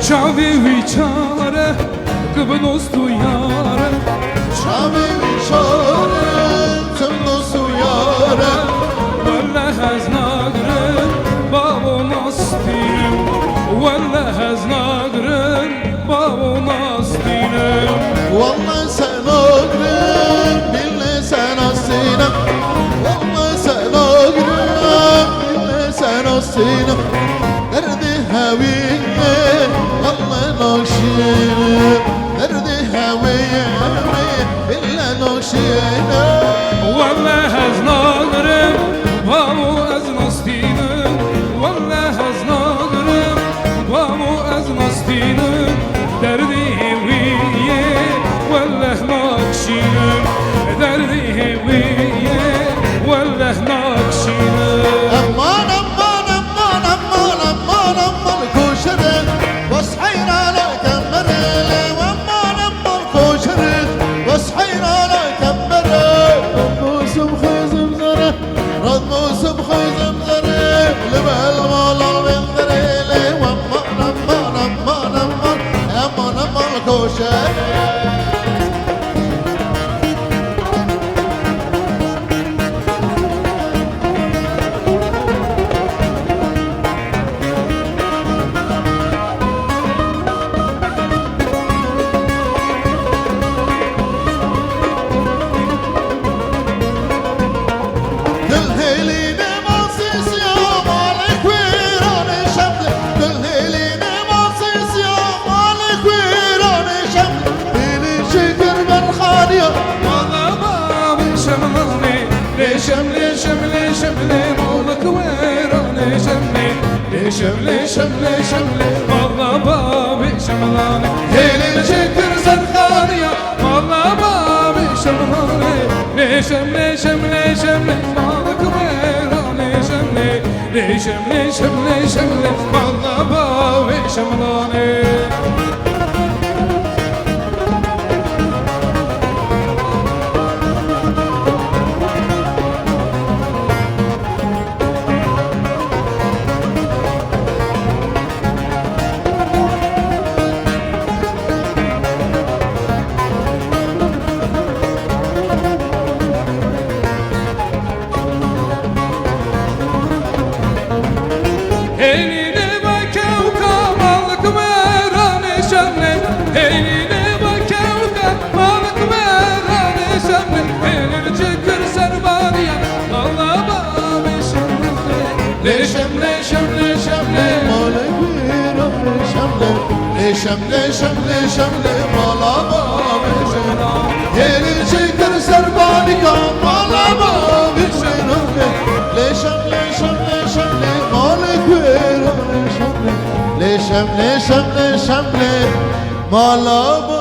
چاوی ویچاره کبنوس تو یاره چاوی ویچاره کبنوس تو یاره ولا هز ناقرن بابو ناستینم ولا هز ناقرن بابو ناستینم والله sen ağrım bille sen asinem والله sen ağrım bille sen asinem derdi haviye والله ناشینم درdi haviye bille ناشینم ولا هز ناقرن بابو از ناستینم ولا هز ناقرن بابو از ناستینم دردی هویه ولا ناقشینم دردی هویه ولا ناقشینم aman aman aman aman aman aman koşarım vasayır ala kembere aman aman koşarım vasayır ala kembere radmusum khizim zara radmusum khizim zara lebel malal bendere aman aman aman aman aman aman koşarım شملي شملي شملي مولك ويراني شملي شملي شملي شملي والله بابي شملاني هيلي الشكر زرخانية والله بابي شملاني شملي شملي شملي مولك ويراني شملي شملي شملي شملي والله بابي شملاني شمله شمله شمله مالا بابي شمله يلي شكر سرباني كان مالا بابي شمله لي شمله شمله شمله مالك ويراني شمله لي شمله شمله شمله مالا